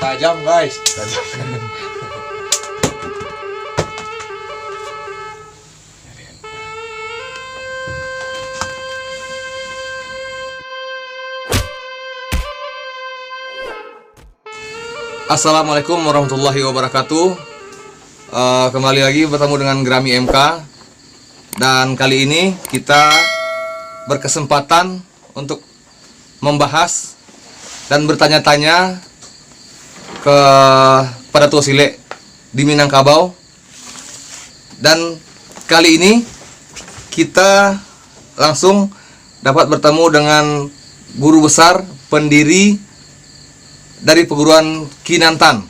Tajam guys. Assalamualaikum warahmatullahi wabarakatuh. Kembali lagi bertemu dengan Grami MK. Dan kali ini kita berkesempatan untuk membahas dan bertanya-tanya kepada Tua Sile di Minangkabau. Dan kali ini kita langsung dapat bertemu dengan guru besar pendiri dari perguruan Kinantan,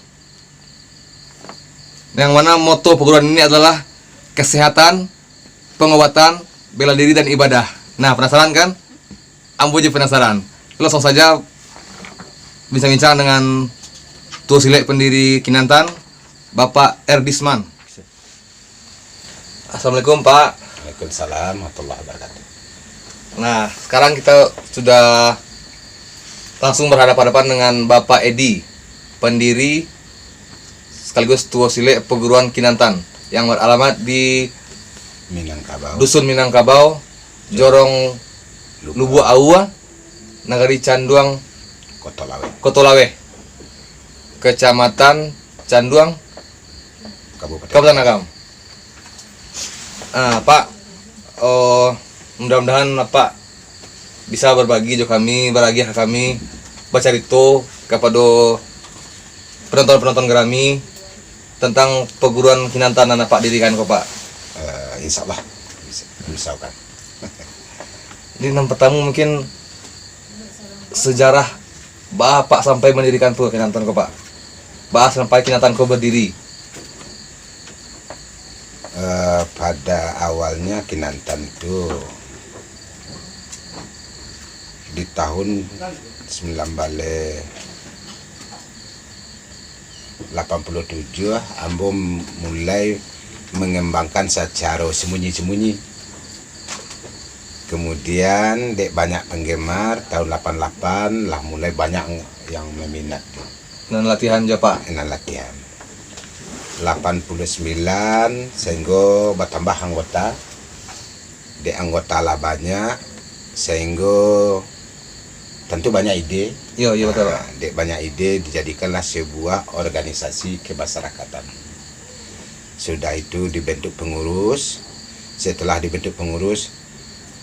yang mana moto perguruan ini adalah kesehatan, pengobatan, bela diri dan ibadah. Nah, penasaran kan? Ambo aja penasaran. Langsung saja bincang-bincang dengan Tua Sile pendiri Kinantan, Bapak Erdisman. Assalamualaikum Pak. Waalaikumsalam warahmatullahi wabarakatuh. Nah, sekarang kita sudah langsung berhadapan-hadapan dengan Bapak Edi, pendiri sekaligus Tua Sile perguruan Kinantan, yang beralamat di Minangkabau, Dusun Minangkabau, Jorong Lubu Aua, Nagari Canduang, Kotolawe, Kecamatan Canduang, Kabupaten Agam. Pak, mudah-mudahan Pak bisa berbagi kami baca itu kepada penonton-penonton Grami tentang perguruan Kinantan yang Pak dirikan kok Pak. Insya Allah bisa kan. Ini yang pertama mungkin sejarah Bapak sampai mendirikan perguruan Kinantan kok Pak. Bahas sampai Kinantan kok berdiri. Pada awalnya Kinantan itu di tahun 1987 Ambo mulai mengembangkan secara sembunyi-sembunyi. Kemudian dek banyak penggemar, tahun 88 lah mulai banyak yang meminat. Dan latihan aja Pak. Enak latihan. 89 sehingga bertambah anggota. Dek anggota lah banyak sehingga tentu banyak ide. Iya betul Pak. Dek banyak ide dijadikanlah sebuah organisasi kemasyarakatan. Sudah itu dibentuk pengurus. Setelah dibentuk pengurus,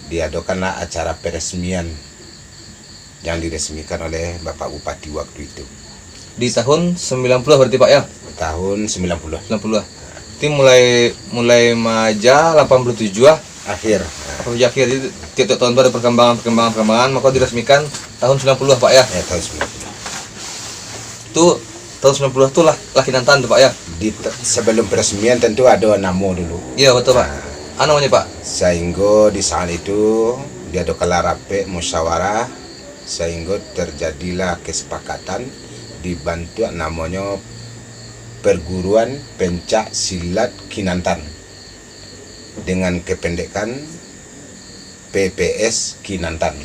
diadakanlah acara peresmian yang diresmikan oleh Bapak Bupati waktu itu. Di tahun 90 berarti Pak ya? Tahun 90. 90. Itu mulai maja 87 Akhir. akhir itu tiap tahun ada perkembangan maka diresmikan tahun 90 Pak ya. Ya, tahun 90. Itu tahun 90 itu lah Kinantan tuh Pak ya. Sebelum peresmian tentu ada nama dulu. Iya betul Pak. Namanya Pak? Sehingga di saat itu diadakanlah rapat musyawarah sehingga terjadilah kesepakatan dibantu namanya Perguruan Pencak Silat Kinantan dengan kependekan PPS Kinantan.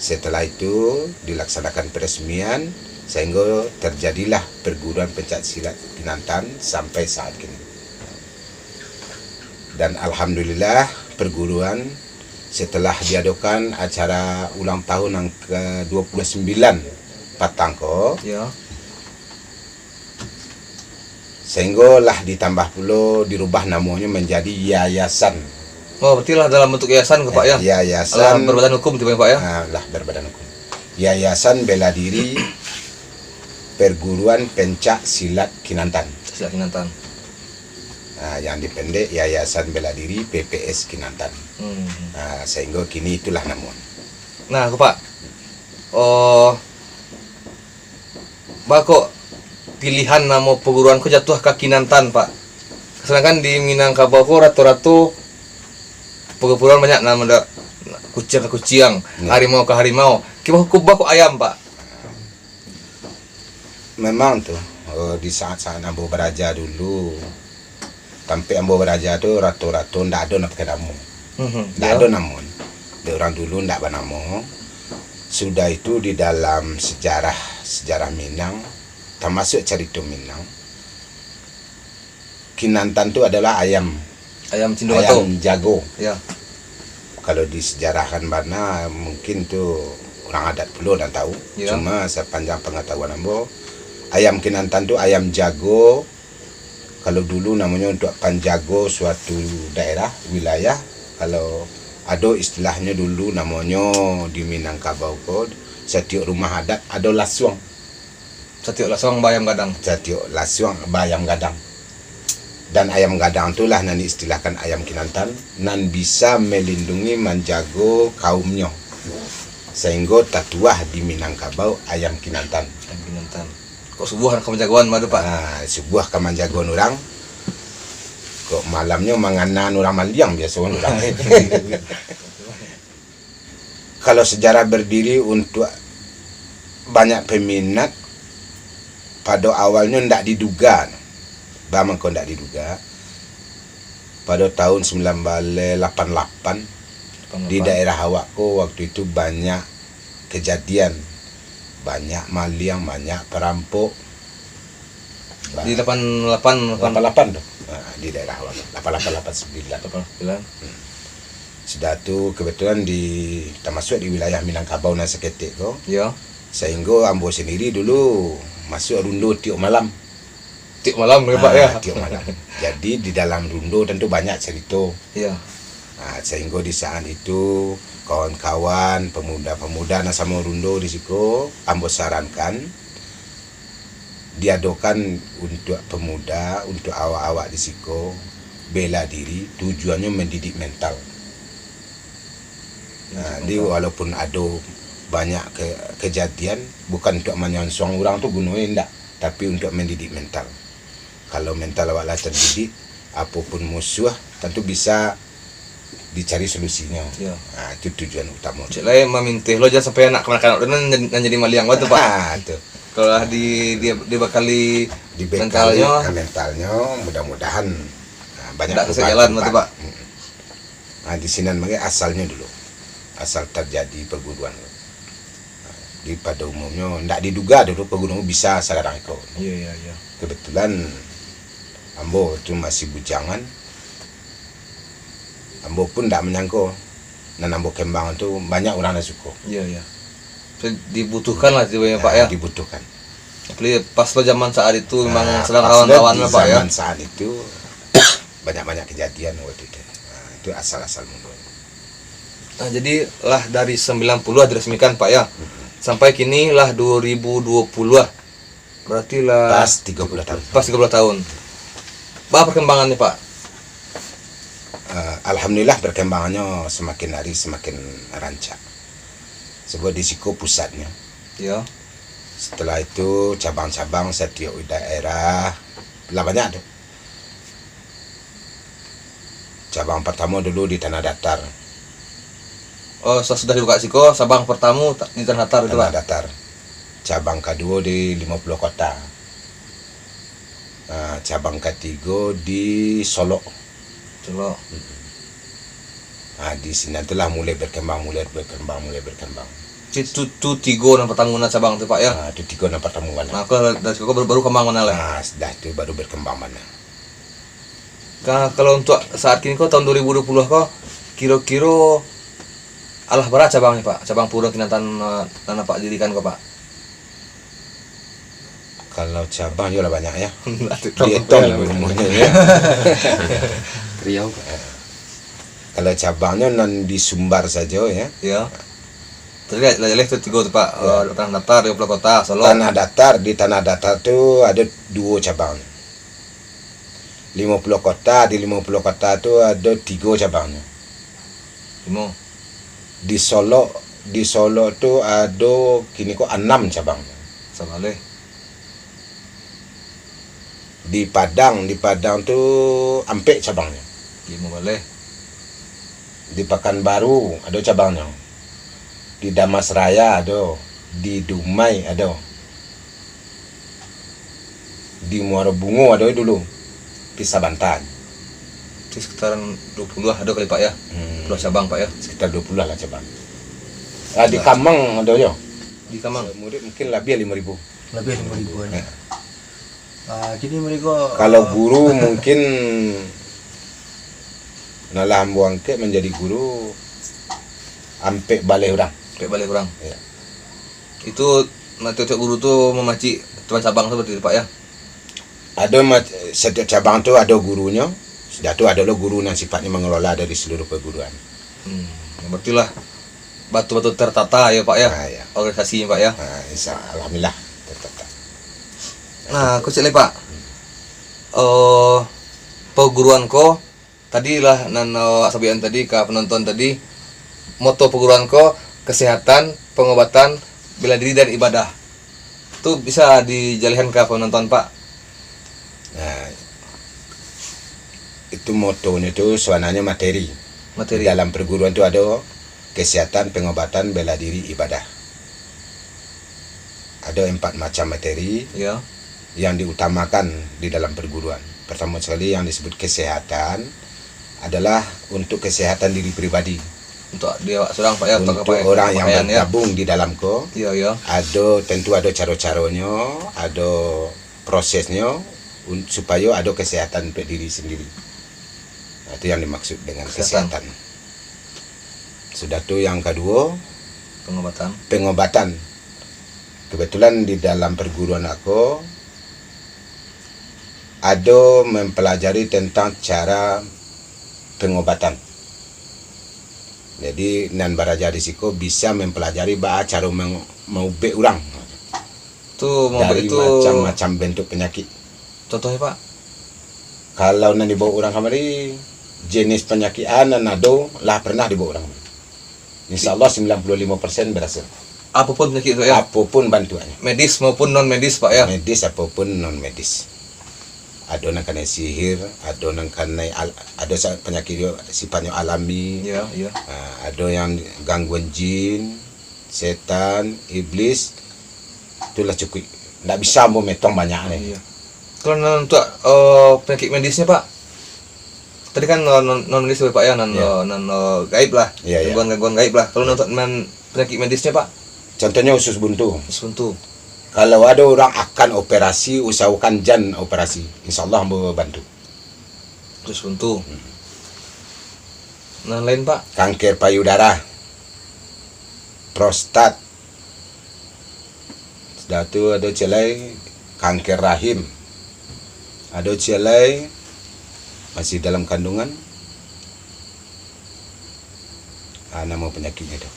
Setelah itu dilaksanakan peresmian sehingga terjadilah Perguruan Pencak Silat Kinantan sampai saat ini. Dan alhamdulillah perguruan setelah diadakan acara ulang tahun yang ke-29 Patangko, ya. Sehingga lah ditambah pula dirubah namanya menjadi yayasan. Oh, berarti lah dalam bentuk yayasan ke Pak ya? Yayasan berbadan hukum tiba Pak ya? Lah berbadan hukum. Yayasan Bela Diri Perguruan Pencak Silat Kinantan. Silat Kinantan. Yang dipendek Yayasan Bela Diri PPS Kinantan. Sehingga kini itulah namanya. Nah, Pak. Kok pilihan nama perguruan kok jatuh ke Kinantan Pak? Sedangkan di Minangkabau kok ratu-ratu perguruan banyak nama ada kucing ke kucing, harimau ke harimau. Kibah kok ayam Pak? Memang tuh di saat-saat Ambo Beraja dulu, sampai Ambo Beraja tuh ratu-ratu ndak ada nak pakai nama, ndak ada nama. Di orang dulu ndak bernama. Sudah itu di dalam sejarah Minang termasuk cerita Minang. Kinantan itu adalah ayam Cindomato. jago. Ya. Kalau disejarahkan mana mungkin tuh orang adat dulu dan tahu. Ya. Cuma sepanjang pengetahuan ambo, ayam Kinantan itu ayam jago. Kalau dulu namanya untuk panjago suatu daerah, wilayah. Kalau ada istilahnya dulu namanya di Minangkabau kod, setiap rumah adat ada lasuang. Setiap lasong bayam gadang. Setiap lasuang bayam gadang. Dan ayam gadang itulah yang diistilahkan ayam Kinantan, nan bisa melindungi menjago kaumnya. Sehingga tatuah di Minangkabau ayam Kinantan. Ayam Kinantan. Kok subuhan kemenjagoan madu Pak? Nah, sebuah kemanjagoan orang. Kok malamnya menganan orang maliang biasa orang. Kalau sejarah berdiri untuk banyak peminat, pada awalnya tidak diduga. Bama kau tidak diduga. Pada tahun 1988 di daerah Hawakko waktu itu banyak kejadian, banyak maliang, banyak perampok. Di 88 tuh. Nah, di daerah Hawakko 8889. Sudah tuh kebetulan termasuk di wilayah Minangkabau dan seketik kok. Ya. Sehingga ambo sendiri dulu masuk rundo tiap malam. Tiap malam ya Pak ya. Tiap malam. Jadi di dalam rundo tentu banyak cerita. Iya. Nah, sehingga di saat itu kawan-kawan pemuda-pemuda sama rundo di situ ambo sarankan diadakan untuk pemuda, untuk awak-awak di situ bela diri, tujuannya mendidik mental. Nah, di walaupun ada banyak kejadian bukan untuk menyongsong orang tuh gunanya enggak, tapi untuk mendidik mental. Kalau mental awaklah terdidik, apapun musuh tentu bisa dicari solusinya. Ya. Nah, itu tujuan utama. Cek lain memintih lo jangan sampai anak kanak-kanak dan jadi maliang waktu Pak. Tuh. Kalau dia bakali Dibekali mentalnya mentalnya mudah-mudahan banyak tidak kesejalan waktu Pak. Nah, di sini namanya asalnya dulu. Asal terjadi perguruan. Di pada umumnya tidak diduga dulu perguruan bisa sekarang itu. Iya. Kebetulan ambo itu masih bujangan. Ambo pun tidak menyangka dan ambo kembang itu banyak orang yang suka. Iya. Dibutuhkan lah ya Pak ya. Dibutuhkan. Apalagi pas lo zaman saat itu memang sedang pas kawan-kawannya di Pak ya. Zaman saat itu banyak kejadian waktu itu. Nah, itu asal-asal mulu. Nah, jadi lah dari 90 diresmikan Pak ya. Sampai kini lah 2020 lah. Berarti lah Pas 30 tahun. Pas 30 tahun. Apa perkembangannya Pak? Alhamdulillah perkembangannya semakin hari semakin rancak. Sebab di situ pusatnya. Ya. Setelah itu cabang-cabang setiap daerah lah banyak tuh. Cabang pertama dulu di Tanah Datar. Oh, sudah dibuka Siko, Sabang pertama di Tanah Datar itu Tanah Pak. Datar. Cabang kedua di 50 kota. Cabang ketiga di Solo. Solo. Nah, di sini itulah mulai berkembang. Itu tiga yang pertama cabang itu Pak ya. Nah, itu 3 yang pertemuan. Nah, dari Siko baru kembang mana lah. Nah, sudah itu baru berkembang mana. Kalau untuk saat ini kok tahun 2020 kok kira-kira alah berapa cabangnya Pak? Cabang Purun Kinantan tanah Pak dirikan kok Pak? Kalau cabang juga banyak ya. Dihitung Dihitung umumnya ya. Riau. Kalau cabangnya non di Sumbar saja ya. Ya. Tadi lihat itu tiga tuh Pak. Tanah Datar, 20 kota, Solo. Tanah Datar, di Tanah Datar tuh ada 2 cabang. 50 kota, di 50 kota tuh ada 3 cabangnya. 5. Di Solo tuh ada kini kok 6 cabangnya. Sabale. Di Padang tuh ampek cabangnya. 5 bale. Di Pekanbaru ada cabangnya. Di Damasraya ada, di Dumai ada. Di Muara Bungo ada dulu. Di Sabantan. Itu sekitaran 20 ada kali Pak ya. 20 cabang Pak ya. Sekitar 20 lah cabang. Di Kamang ada ya. Di Kamang. Murid mungkin lebih 5.000. Lebih 5.000-an. Jadi mereka Kalau guru mungkin nalah ambo angke menjadi guru ampe balai orang. Kayak balik kurang. Ya. Itu tiap guru tuh memaci cabang seperti itu Pak ya. Setiap cabang tu ada gurunya. Sudah tu ada lo guru yang sifatnya mengelola dari seluruh perguruan. Berarti lah batu-batu tertata ya Pak ya. Nah, ya. Organisasinya Pak ya. Alhamdulillah tertata. Nah, aku cek Pak. Perguruan ko tadi lah nan asabian tadi ke penonton tadi moto perguruan ko kesehatan, pengobatan, bela diri dan ibadah. Itu bisa dijelaskan ke penonton Pak. Nah, itu motonya itu suananya materi. Materi. Di dalam perguruan itu ada kesehatan, pengobatan, bela diri, ibadah. Ada 4 macam materi Ya. yang diutamakan di dalam perguruan. Pertama sekali yang disebut kesehatan adalah untuk kesehatan diri pribadi. Untuk dia seorang Pak ya. Untuk pakai orang yang pakaian, ya. bergabung di dalam ko, Iya ya. tentu ada cara-caranya, ada prosesnya supaya ada kesehatan untuk diri sendiri. Nah, itu yang dimaksud dengan kesehatan. Sudah tuh yang kedua, pengobatan. Kebetulan di dalam perguruan aku ada mempelajari tentang cara pengobatan. Jadi nan baraja risiko bisa mempelajari cara mengubek orang. Tuh mau Dari itu macam-macam bentuk penyakit. contohnya Pak. Kalau nan dibawa orang kamari jenis penyakit nan ada lah pernah dibawa orang. Insyaallah 95% berhasil. Apapun penyakit itu ya. Apapun bantuannya. Medis maupun non medis Pak ya. Medis apapun non medis. Ada yang kena sihir, ada yang kena ada penyakit sifatnya alami. Iya, iya. Ada yang gangguan jin, setan, iblis. Itulah cukup. Tidak bisa mau metong banyak nih. Iya. Kalau untuk penyakit medisnya Pak, tadi kan non medis Pak ya, non gaib lah, Iya, iya. gangguan gaib lah. Kalau untuk penyakit medisnya Pak, Contohnya usus buntu. sebentu. Kalau ada orang akan operasi, usahakan jangan operasi. InsyaAllah mau bantu. Terus buntu. Nah lain Pak, Kanker payudara, prostat. Sudah tu ada celai kanker rahim. Ada celai masih dalam kandungan. Nama penyakitnya itu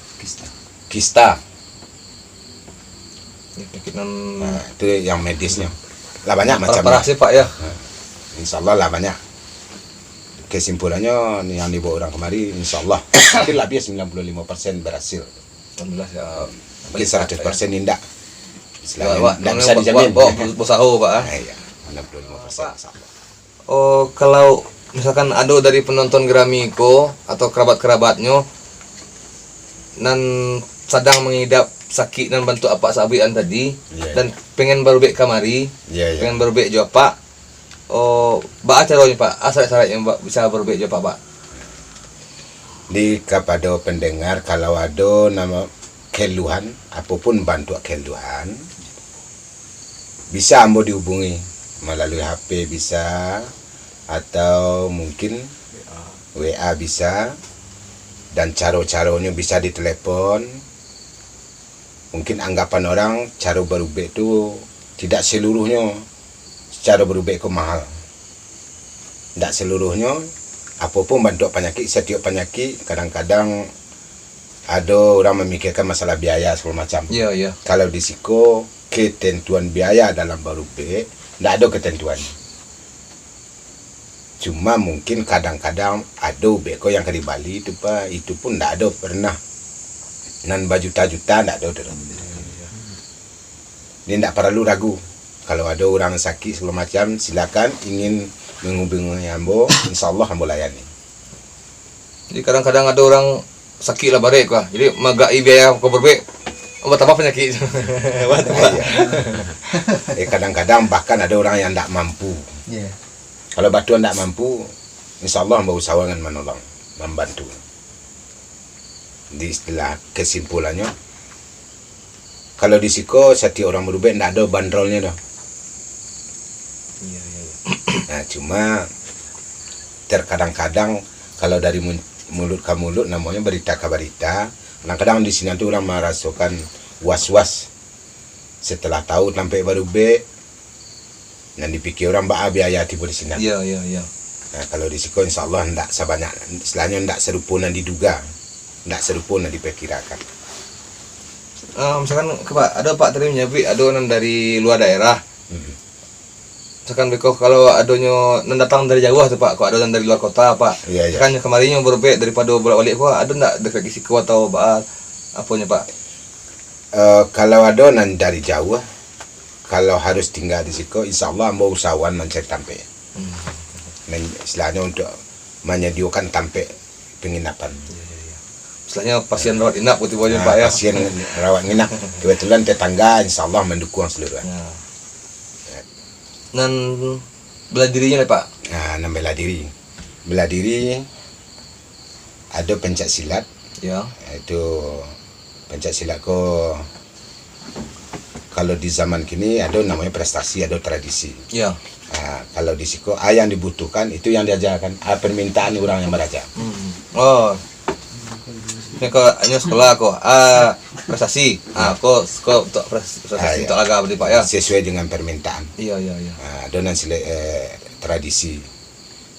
kista. penyakit non Itu yang medisnya. Lah banyak macamnya. parah sih Pak ya. InsyaAllah lah banyak. Kesimpulannya yang dibawa orang kemari, InsyaAllah mungkin lebih 95% berhasil. Alhamdulillah ya. Mungkin 100% tidak. Wah, Tidak bisa dijamin. Bosaho Pak. Iya, 95% InsyaAllah. Oh kalau misalkan ada dari penonton Gramiko atau kerabat-kerabatnya nan sedang mengidap sakit dan bantu apa sabian tadi dan pengen berbek kamari, pengen berbek jawab Pak. Oh, bak caranya Pak, syarat-syaratnya bisa berbek jawab Pak. Di kepada pendengar kalau ada nama keluhan apapun bantu keluhan bisa ambo dihubungi melalui HP bisa atau mungkin WA bisa dan cara-caranya bisa ditelepon. Mungkin anggapan orang cara berubek itu tidak seluruhnya cara berubek itu mahal. Tidak seluruhnya apapun bantu penyakit, setiap penyakit kadang-kadang ada orang memikirkan masalah biaya segala macam. Iya, iya. Kalau di siko ketentuan biaya dalam berubek tidak ada ketentuan. Cuma mungkin kadang-kadang ada beko yang ke di Bali itu Pak, itu pun tidak ada pernah. Nan berjuta-juta tidak ada. Ini tidak perlu ragu. Kalau ada orang sakit segala macam, silakan ingin menghubungi Ambo, InsyaAllah Ambo layani. Jadi kadang-kadang ada orang sakit lah barek kah. Jadi magai biaya kau berbek. Obat apa penyakit? Kadang-kadang bahkan ada orang yang tidak mampu. Kalau bantuan tidak mampu, InsyaAllah Ambo usahakan menolong, membantu. Di istilah kesimpulannya, Kalau di Siko setiap orang berubah ndak ada bandrolnya dah. Iya, iya, iya. Nah, cuma terkadang-kadang kalau dari mulut ke mulut namanya berita ke berita. Kadang-kadang di sini tuh orang merasakan was-was setelah tahu sampai baru be. Dan dipikir orang biaya tiba di sini. Iya, iya, iya. Nah, kalau di Siko insya Allah ndak sebanyak, istilahnya ndak serupa yang diduga, ndak serupa yang diperkirakan. Misalkan Pak, ada Pak tadi menyebut ada orang dari luar daerah. Misalkan beko kalau adanya nan datang dari jauh tuh Pak, kalau ada dari luar kota Pak. Iya, iya. Kan kemarinnya berbeda daripada bolak-balik kok ada ndak dekat Siko atau apanya Pak? Kalau ada nan dari jauh, kalau harus tinggal di Siko, insya Allah mau usahawan mencari tampe. Istilahnya untuk menyediakan tampe penginapan. Istilahnya pasien rawat inap gitu aja Pak ya. Pasien rawat inap. Kebetulan tetangga insya Allah mendukung seluruhnya. Ya. Dan bela dirinya nih Pak. Nah, bela diri. Bela diri ada pencak silat. Ya. Itu pencak silat ko kalau di zaman kini ada namanya prestasi, ada tradisi. Ya. Kalau di Siko yang dibutuhkan itu yang diajarkan, permintaan orang yang belajar. Oh. Ini kok hanya sekolah kok prestasi. Kok untuk prestasi untuk laga berarti Pak ya. Sesuai dengan permintaan. Iya, iya, iya. Dengan silet tradisi.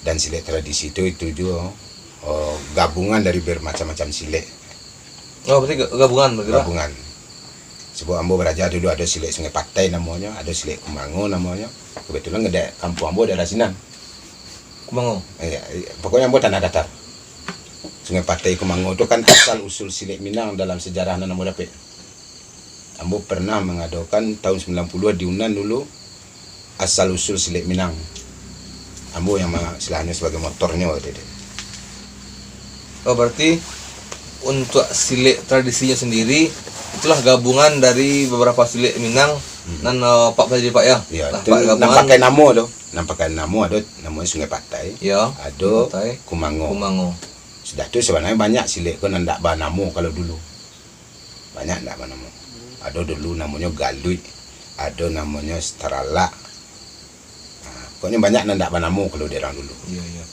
Dan silet tradisi itu juga gabungan dari bermacam-macam silet. Oh, berarti gabungan berarti Pak? Gabungan. Sebuah Ambo belajar dulu ada silet Sungai Patai namanya, ada silet Kumango namanya. Kebetulan ada kampung Ambo daerah Sinan. Kumango. Pokoknya Ambo tanah datar. Sungai Patai Kumango itu kan asal usul silet Minang dalam sejarah Nana Modape. Ambo pernah mengadakan tahun 90 di Unan dulu asal usul silet Minang. Ambo yang istilahnya sebagai motornya waktu itu. Oh, berarti untuk silet tradisinya sendiri itulah gabungan dari beberapa silet Minang dan Pak tadi Pak ya. Iya, nah, itu Pak gabungan nampakai nama tuh. Nampakai nama ada namanya Sungai Patai. Ya. Ada Patai. Kumango. Kumango. Sudah tu sebenarnya banyak silet kan ndak banamo kalau dulu. Banyak ndak banamo. Ada dulu namanya Galui, ada namanya Starala. Pokoknya banyak ndak banamo kalau dia orang dulu. Iya, iya.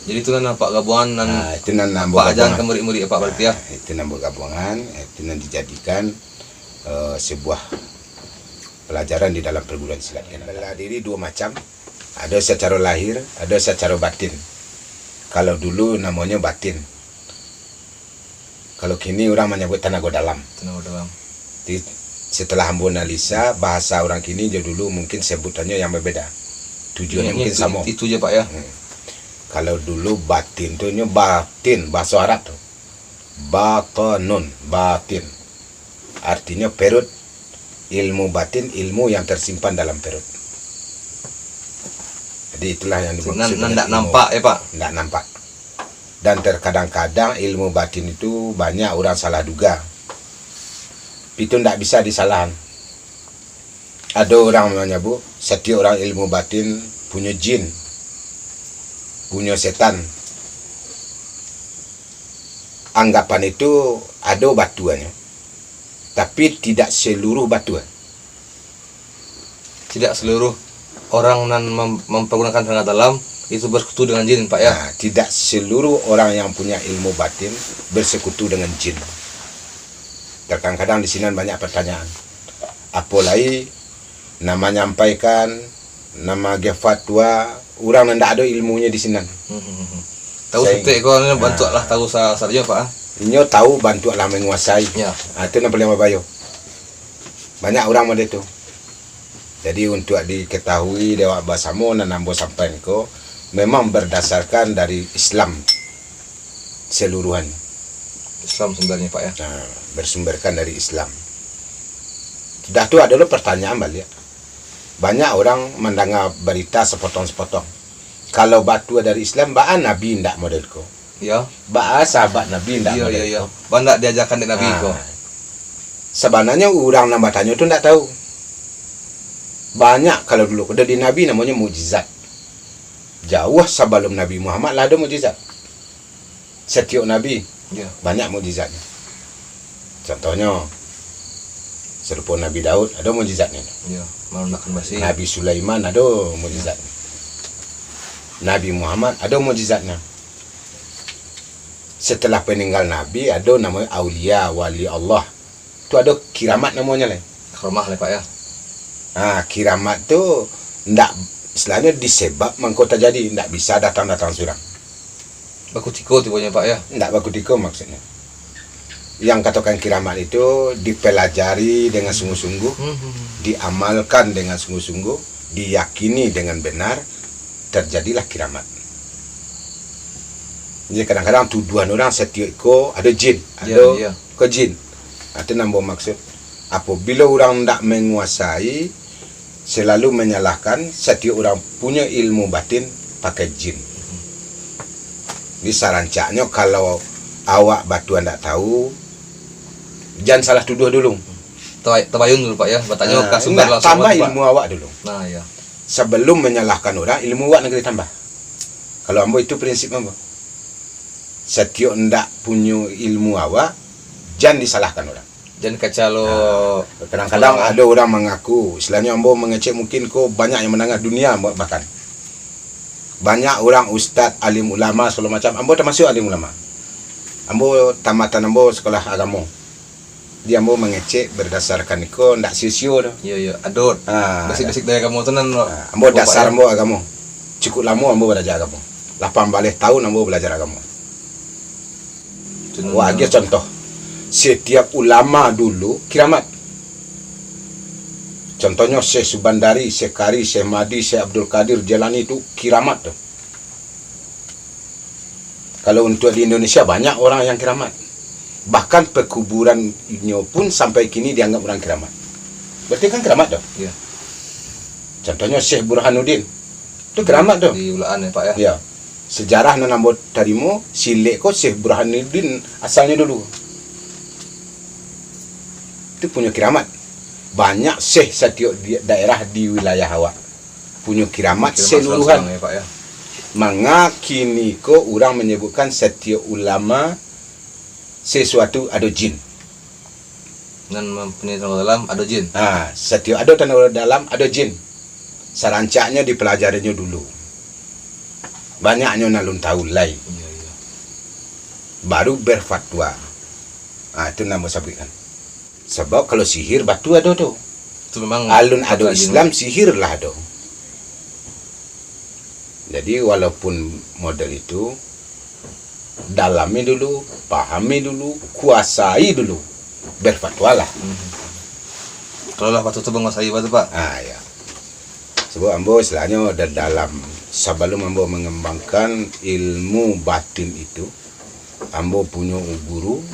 Jadi itu kan Pak gabungan dan Itu nan nambah Pak ajaran ke murid-murid Pak berarti ya. Itu nambah gabungan, itu nan dijadikan sebuah pelajaran di dalam perguruan silat. Bela diri dua macam. Ada secara lahir, ada secara batin. Kalau dulu namanya batin. Kalau kini orang menyebut tenaga dalam. Tenaga dalam. Setelah Ambo analisa bahasa orang kini jadi dulu mungkin sebutannya yang berbeda. Tujuannya mungkin sama. Itu aja Pak ya. Kalau dulu batin itu batin bahasa Arab tuh. Batanun, batin. Artinya perut. Ilmu batin, ilmu yang tersimpan dalam perut. Jadi itulah yang dimaksud. Nggak nampak ya Pak? Nggak nampak. Dan terkadang-kadang ilmu batin itu banyak orang salah duga. Itu nggak bisa disalahan. Ada orang menyebut setiap orang ilmu batin punya jin, punya setan. Anggapan itu ada batuannya, tapi tidak seluruh batuan. Tidak seluruh orang yang mempergunakan tenaga dalam itu bersekutu dengan jin Pak ya. Nah, tidak seluruh orang yang punya ilmu batin bersekutu dengan jin. Kadang-kadang di sini banyak pertanyaan. Apalagi nama nyampaikan, nama ge fatwa, orang yang tidak ada ilmunya di sini. Tahu setik kau bantulah tahu saja Pak. Inyo tahu bantulah menguasai. Ya. Itu yang paling bayo. Banyak orang ada itu. Jadi untuk diketahui dewa bahasamu dan nambo sampai ko memang berdasarkan dari Islam seluruhan. Islam sebenarnya Pak ya. Nah, bersumberkan dari Islam. Sudah itu adalah pertanyaan balik. Banyak orang mendengar berita sepotong-sepotong. Kalau batu dari Islam, baan Nabi ndak modelku. Ya. Baan sahabat Nabi ndak modelku. Iya. Banyak diajarkan dari Nabi kok. Sebenarnya orang nambah tanya itu ndak tahu. Banyak kalau dulu udah di Nabi namanya mukjizat. Jauh sebelum Nabi Muhammad lah ada mukjizat. Setiap Nabi Ya. banyak mukjizatnya. Contohnya Serupa Nabi Daud ada mukjizatnya. Iya, melunakkan basi. Nabi Sulaiman ada mukjizatnya. Nabi Muhammad ada mukjizatnya. Setelah peninggal Nabi ada namanya aulia, wali Allah. Itu ada kiramat namanya lah. Rumah lah Pak ya. Kiramat tu ndak istilahnya disebab mangkota jadi ndak bisa datang surang. Baku tiko tibanya Pak ya. Ndak baku tiko maksudnya. Yang katakan kiramat itu dipelajari dengan sungguh-sungguh, diamalkan dengan sungguh-sungguh, diyakini dengan benar, terjadilah kiramat. Jadi kadang-kadang tuduhan orang setiap iko ada jin, ada ke jin. Itu nambah maksud. Apabila orang tidak menguasai, selalu menyalahkan setiap orang punya ilmu batin pakai jin. Di sarancaknya kalau awak batuan tidak tahu, jangan salah tuduh dulu. Tabayun dulu Pak ya, bertanya ke sumber langsung. Tambah ilmu awak dulu. Nah ya. Sebelum menyalahkan orang, ilmu awak negeri tambah. Kalau ambo itu prinsip ambo. Setiap ndak punya ilmu awak, jangan disalahkan orang. Jangan kacalo. Kadang-kadang ada orang mengaku, istilahnya ambo mengecek mungkin kau banyak yang menangah dunia bahkan. Banyak orang ustaz, alim ulama segala macam. Ambo termasuk alim ulama. Ambo tamatan ambo sekolah agama. Dia ambo mengecek berdasarkan iko ndak sisio dah. Iya, adot. Basic-basic dari kamu tu nan. Ambo dasar ambo agama. Cukup lama ambo belajar agama. 18 tahun ambo belajar agama. Wah, dia contoh. Setiap ulama dulu kiramat. Contohnya Syekh Subandari, Syekh Kari, Syekh Mahdi, Syekh Abdul Qadir Jalani itu kiramat tuh. Kalau untuk di Indonesia banyak orang yang kiramat. Bahkan pekuburannya pun sampai kini dianggap orang kiramat. Berarti kan kiramat tuh. Iya. Contohnya Syekh Burhanuddin. Itu kiramat tuh. Di ulaan ya Pak ya. Iya. Sejarah nanambut tadimu silek ko Syekh Burhanuddin asalnya dulu. Itu punya kiramat. Banyak syekh setiap daerah di wilayah awak punya kiramat seluruhan. Ya, Pak, ya. Maka kini ko orang menyebutkan setiap ulama sesuatu ada jin. Dan mempunyai tenaga dalam ada jin. Setiap ada tenaga dalam ada jin. Sarancaknya dipelajarinya dulu. Banyaknya nalun tahu lai. Iya. Baru berfatwa. Itu nama sabikan. Sebab kalau sihir batu ada tu. Itu memang alun ada Islam sihir lah ada. Jadi walaupun model itu dalami dulu, pahami dulu, kuasai dulu, berfatwa lah. Kalau lah patut menguasai batu Pak. Ya. Sebab ambo istilahnya dalam sebelum ambo mengembangkan ilmu batin itu, ambo punya guru.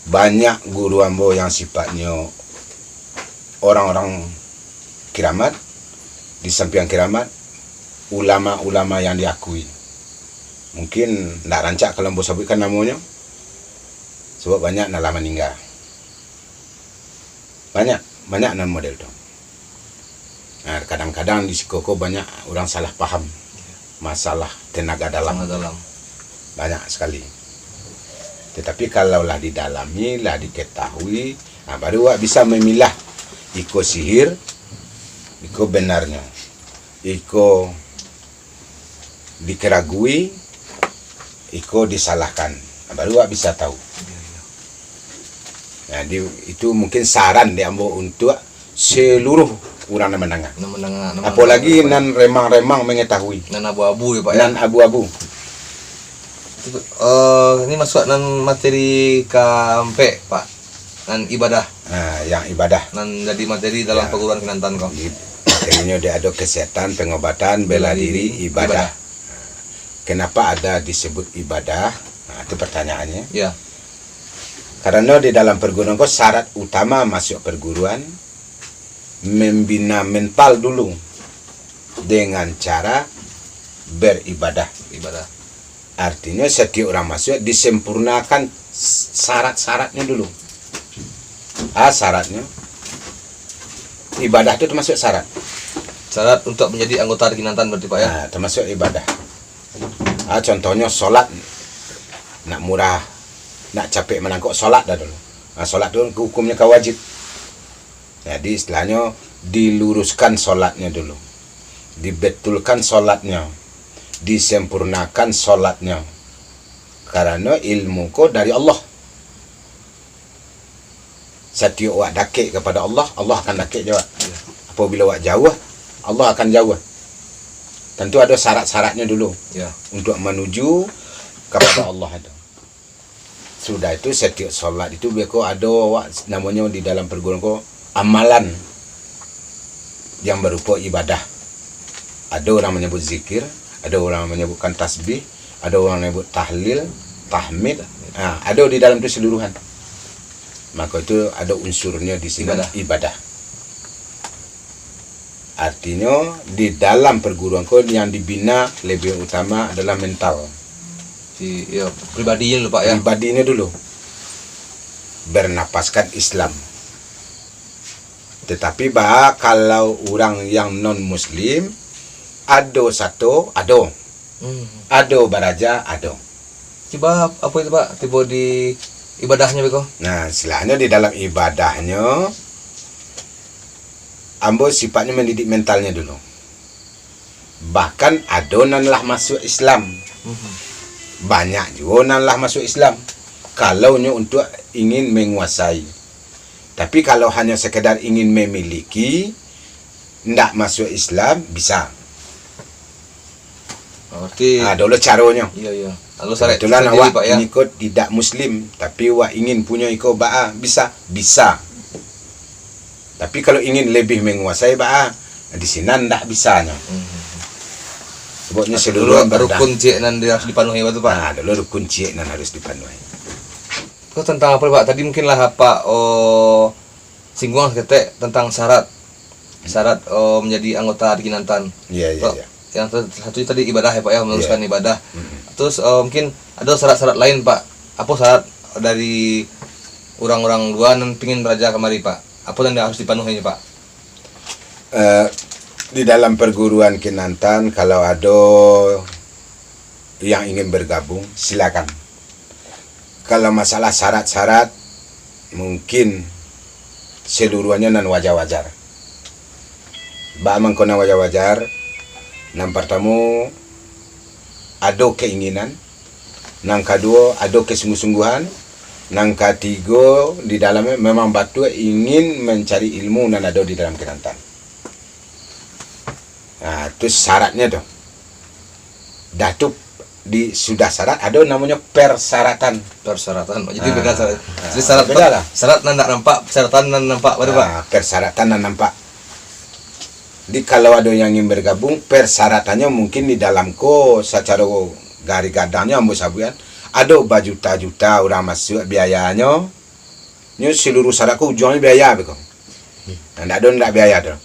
Banyak guru ambo yang sifatnya orang-orang kiramat, di samping kiramat ulama-ulama yang diakui. Mungkin tidak rancak kalau ambo sebutkan namanya, sebab banyak nak lama meninggal. Banyak nama model tu. Kadang-kadang di Sikoko banyak orang salah paham masalah tenaga dalam. Banyak sekali. Tetapi kalaulah didalami, lah diketahui, baru awak bisa memilah iko sihir, iko benarnya, iko dikeragui, iko disalahkan. Baru awak bisa tahu. Nah, itu mungkin saran diambil untuk seluruh orang yang mendengar. Apalagi nan remang-remang mengetahui. Nan abu-abu ya Pak ya. Nan abu-abu. Ini masuk nan materi kampe Pak, nan ibadah. Yang ibadah. Nan jadi materi dalam perguruan Kinantan kok. Materinya dia ada kesehatan, pengobatan, bela diri, ibadah. Kenapa ada disebut ibadah? Itu pertanyaannya. Ya. Karena di dalam perguruan kok syarat utama masuk perguruan membina mental dulu dengan cara beribadah. Artinya setiap orang masuk disempurnakan syarat-syaratnya dulu. Syaratnya ibadah itu termasuk syarat. Syarat untuk menjadi anggota Kinantan berarti Pak ya. Termasuk ibadah. Contohnya sholat, nak murah, nak capek menangkok sholat dah dulu. Sholat itu hukumnya wajib. Jadi istilahnya diluruskan sholatnya dulu, dibetulkan sholatnya, disempurnakan sholatnya, karena ilmu ko dari Allah. Setiap wak dakik kepada Allah, Allah akan dakik jawab. Apabila wak jauh, Allah akan jauh. Tentu ada syarat-syaratnya dulu Ya. untuk menuju kepada Allah itu. Sudah itu setiap sholat itu beko ada namanya di dalam perguruan ko amalan yang berupa ibadah. Ada orang menyebut zikir, ada orang menyebutkan tasbih, ada orang menyebut tahlil, tahmid. Nah, ada di dalam itu seluruhan. Maka itu ada unsurnya di sini ibadah. Artinya di dalam perguruan ko yang dibina lebih utama adalah mental. Ya, pribadinya dulu Pak ya. Pribadinya dulu. Bernapaskan Islam. Tetapi kalau orang yang non muslim ada satu, ada baraja, ada. Coba apa itu Pak? Tiba di ibadahnya beko. Nah, istilahnya di dalam ibadahnya ambo sifatnya mendidik mentalnya dulu. Bahkan adonanlah masuk Islam. Banyak juga nanlah masuk Islam. Kalaunya untuk ingin menguasai. Tapi kalau hanya sekedar ingin memiliki, ndak masuk Islam, bisa. Berarti Dulu caranya. iya. Lalu syarat Kebetulan sendiri, awak Pak ya. ikut tidak muslim, tapi awak ingin punya ikut ba'a, bisa. Tapi kalau ingin lebih menguasai ba'a, di sini ndak bisanya. Sebabnya seluruh rukun C nan dia harus dipenuhi itu Pak. dulu rukun C nan harus dipenuhi. Itu tentang apa Pak? Tadi mungkin lah Pak singgung ketek tentang syarat menjadi anggota di Kinantan. Iya. Yang satu tadi ibadah ya Pak ya, meneruskan ibadah. Terus mungkin ada syarat-syarat lain Pak. Apa syarat dari orang-orang luar yang ingin belajar kemari Pak? Apa yang harus dipenuhi Pak? Di dalam perguruan Kinantan kalau ada yang ingin bergabung silakan. Kalau masalah syarat-syarat mungkin seluruhnya nan wajar-wajar. Mengkona wajar-wajar. Yang pertama ada keinginan, yang kedua ada kesungguh-sungguhan, yang ketiga di dalamnya memang batu ingin mencari ilmu yang ada di dalam Kinantan. Nah, itu syaratnya tuh. Dah tuh sudah syarat ada namanya persyaratan. Jadi beda syarat. Jadi syarat beda lah. Syarat nan tak nampak, persyaratan nan nampak baru Pak. Persyaratan nan nampak. Jadi kalau ada yang ingin bergabung, persyaratannya mungkin di dalam secara gari-gadangnya ambo sabuan ada berjuta-juta orang masuk biayanya. Ini seluruh syarat ujungnya biaya begitu. Ndak biaya tuh.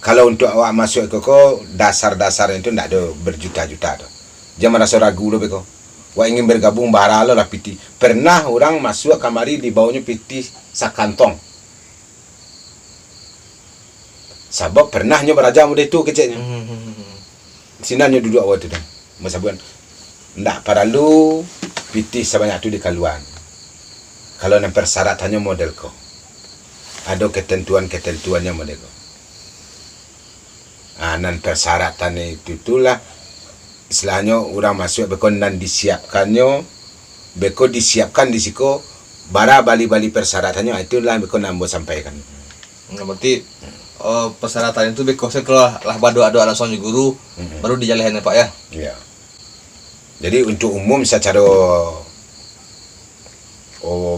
Kalau untuk awak masuk ke dasar-dasar itu ndak ada berjuta-juta tuh. Jangan merasa ragu loh beko. Wah ingin bergabung baralo lah piti. Pernah orang masuk kamari di bawahnya piti sakantong. Sabab pernahnya beraja muda itu kecilnya. Sinanya duduk awal tu dah. Masa bukan ndak perlu piti sebanyak tu di kaluan. Kalau yang persyaratannya model ko. Ada ketentuan-ketentuannya model ko. Nan persyaratan itulah istilahnya orang masuk beko dan disiapkannya beko disiapkan di siko bara bali-bali persyaratannya itulah beko nambo sampaikan. Berarti persyaratan itu beko setelah lah berdoa langsung di guru baru dijalanin Pak ya. Iya. Jadi untuk umum secara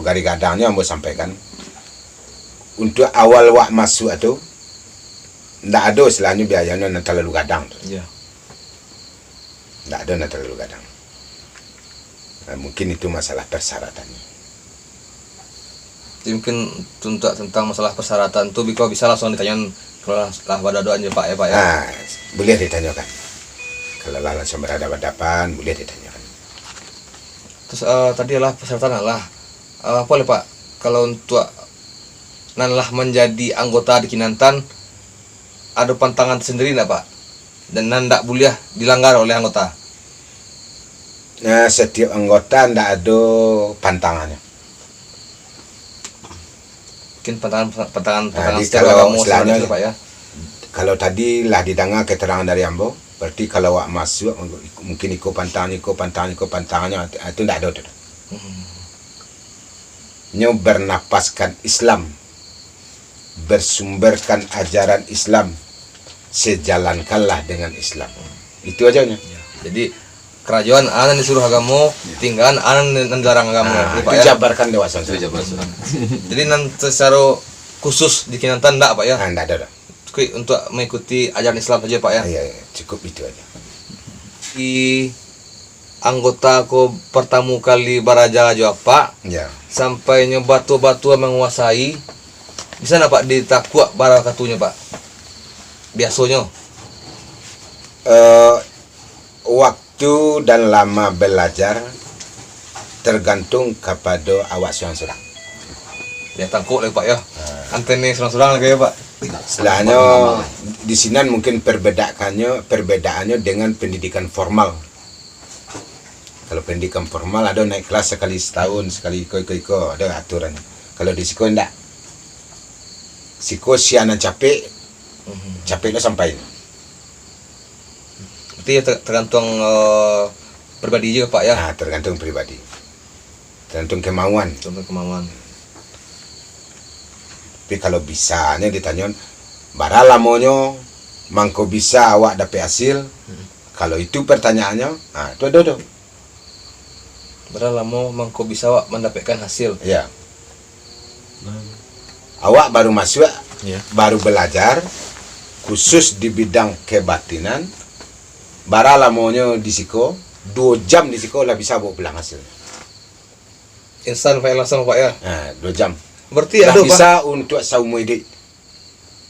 gari-gadangnya ambo sampaikan untuk awal wak masuk itu ndak ada istilahnya biayanya nan terlalu gadang. Iya. Ndak ada nan terlalu gadang. Nah, mungkin itu masalah persyaratannya. Jadi mungkin tentang masalah persyaratan itu bisa langsung ditanyakan kalau lah pada doanya Pak ya Pak ya. Nah, boleh ditanyakan. Kalau langsung berhadapan boleh ditanyakan. Terus tadi adalah persyaratan apa boleh Pak kalau untuk nanlah menjadi anggota di Kinantan ada pantangan sendiri enggak Pak? Dan ndak boleh dilanggar oleh anggota. Nah, setiap anggota ndak ada pantangannya. mungkin pantangan Jadi setiap kalau agama istilahnya- itu Pak ya. Kalau tadi lah didengar keterangan dari ambo, berarti kalau awak masuk mungkin ikut pantangannya, itu tidak ada tuh. Nyo bernapaskan Islam, bersumberkan ajaran Islam, sejalankanlah dengan Islam. Itu aja nya. Jadi kerajaan anan disuruh agama, tinggalan anan dilarang agama. Nah, Gitu, itu Pak ya. jabarkan dewasa. Jadi nanti secara khusus di Kinantan enggak Pak ya? Ah, tidak ada. Untuk mengikuti ajaran Islam saja Pak ya. Iya, cukup itu aja. Di anggota ko pertama kali baraja aja Pak, Ya. sampai nyoba batu menguasai, bisa nggak Pak ditakwa barakatunya Pak? Biasanya. Waktu dan lama belajar tergantung kepada awak seorang-seorang. Ya tangkuk lagi Pak ya. Antene serang-serang lagi ya Pak. Istilahnya di sini mungkin perbedaannya dengan pendidikan formal. Kalau pendidikan formal ada naik kelas sekali setahun, sekali iko ada aturannya. Kalau di siko enggak. Siko siana capeknya sampai. Berarti ya tergantung pribadi juga Pak ya. Nah, tergantung pribadi. Tergantung kemauan. Tergantung kemauan. Tapi kalau bisanya ditanya, bara lamonyo mangko bisa awak dapat hasil. Kalau itu pertanyaannya, itu ada. Berapa lama mangko bisa Wak mendapatkan hasil? Ya. Awak baru masuk, Ya. baru belajar, khusus di bidang kebatinan. Bara lamonyo di siko, 2 jam di siko lah bisa bawa pulang hasil. Instan Pak langsung Pak ya. 2 jam. Berarti Lah ada Pak. bisa untuk saumur hidup.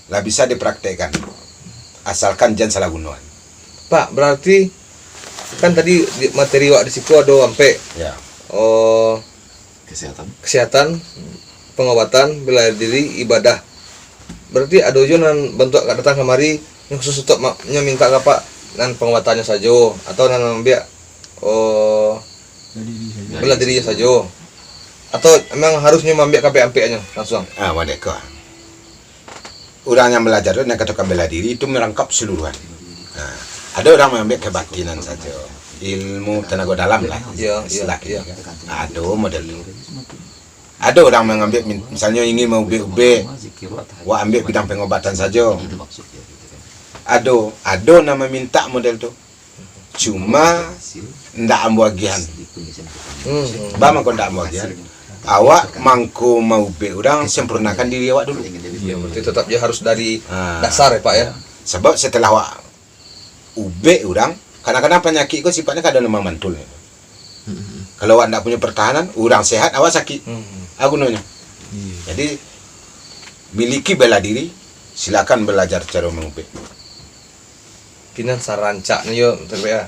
Lah bisa dipraktekkan. Asalkan jangan salah gunakan. Pak, berarti kan tadi materi Wak di situ ada sampai Ya. kesehatan, pengobatan, bela diri, ibadah. Berarti ada juga nan bentuk datang kemari yang khusus untuk minta ke Pak nan pengobatannya saja atau nan ambil bela dirinya saja. Atau memang harusnya ambil KPMP-nya langsung. Wadeka. Orang yang belajar itu yang katakan bela diri itu merangkap seluruhan. Ada orang yang ambil kebatinan saja, ilmu tenaga dalam lah. Iya, istilah iya, ini kan. Ada model itu. Ada orang yang ambil misalnya ingin mau BUB, wah ambil bidang pengobatan saja. Ada nama minta model tu. Cuma ndak ambuagian. Ba mangko ndak ambuagian. Awak mangko mau be orang sempurnakan diri awak dulu. Iya, berarti tetap dia harus dari dasar ya Pak ya. Sebab setelah awak ube orang, kadang-kadang penyakit itu sifatnya kadang memang mantul. Kalau awak ndak punya pertahanan, orang sehat, awak sakit. Aku nanya. Jadi miliki bela diri, silakan belajar cara mengube. Kinan sarancaknya yo ya.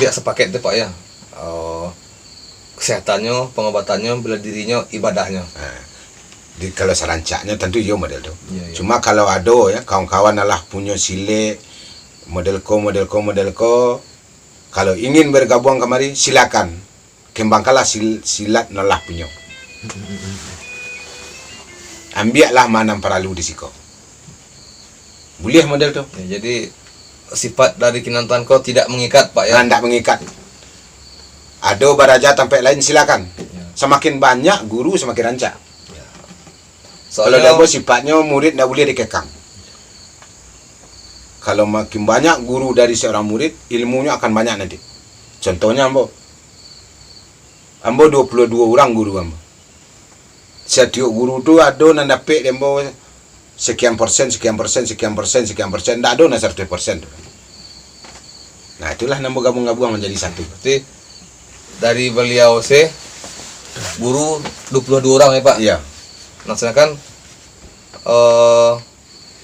Biar sepaket itu Pak ya. Kesehatannya, pengobatannya, bela dirinya, ibadahnya. Kalau sarancaknya tentu yo model tu. Iya. Cuma kalau ada ya kawan-kawan alah punya sile model ko, kalau ingin bergabung kemari silakan. Kembangkanlah silat nalah punya. Ambillah mana perlu di siko. Boleh model tu. Ya, jadi sifat dari Kinantan kau tidak mengikat Pak ya. Tidak mengikat. Ada baraja tempat lain silakan. Semakin banyak guru semakin rancak. Kalau Soalnya dia sifatnya murid tidak boleh dikekang. Kalau makin banyak guru dari seorang murid, ilmunya akan banyak nanti. Contohnya Ambo 22 orang guru Ambo. Setiap guru tu ada yang dapat Ambo sekian persen. Tidak ada yang 100%. Nah itulah nambah gabung-gabung menjadi satu. berarti dari beliau guru 22 orang ya Pak. Iya. Nah, sedangkan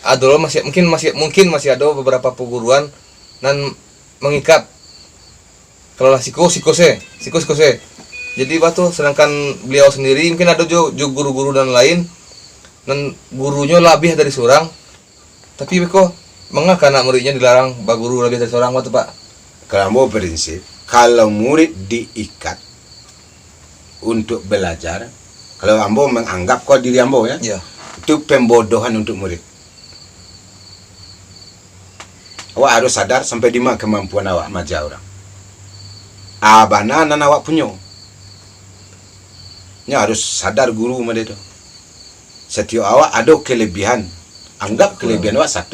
ada mungkin masih ada beberapa perguruan dan mengikat kalau siko. Jadi batu sedangkan beliau sendiri mungkin ada juga guru-guru dan lain dan gurunya lebih dari seorang. Tapi kok mengapa anak muridnya dilarang guru lebih dari seorang batu Pak? Kalau Ambo prinsip, kalau murid diikat untuk belajar, kalau Ambo menganggap kok diri Ambo ya, Iya. Itu pembodohan untuk murid. Awak harus sadar sampai di mana kemampuan awak maja orang. Abana nan awak punya. Nya harus sadar guru made itu. Setiap awak ada kelebihan. Anggap kelebihan awak 1,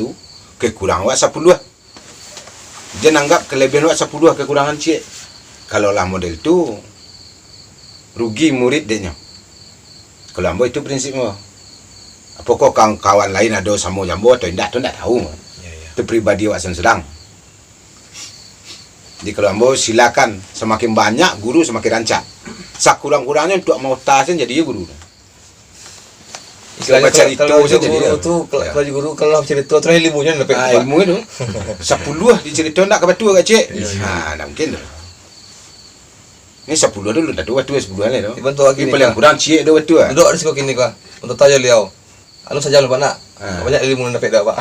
kekurangan awak 10. Jangan anggap kelebihan awak 10, kekurangan cik. Kalau lah model itu rugi murid deknya. Kalau ambo itu prinsipnya. Apakah kawan-kawan lain ada sama jambo atau tidak tu tidak tahu. Itu pribadi awak sedang. Jadi kalau ambo silakan, semakin banyak guru semakin rancak. Sakurang-kurangnya untuk mau tasin jadi guru. Istilahnya Baca itu kalau saja dia. guru tu kalau guru kalau cerita tu ilmunya dapat Ah, ilmu itu 10 dicerita nak ke batu kat cik. Ha, tak mungkin tu. Ni 10 dulu dah 2 10 ni tu. Iban tu lagi Ni ni. paling kurang cik 2 batu ah. Duduk di siko kini kah. Untuk tanya beliau. Anu saja lupa nak. Ah. Banyak ilmu yang dapat dah, Pak.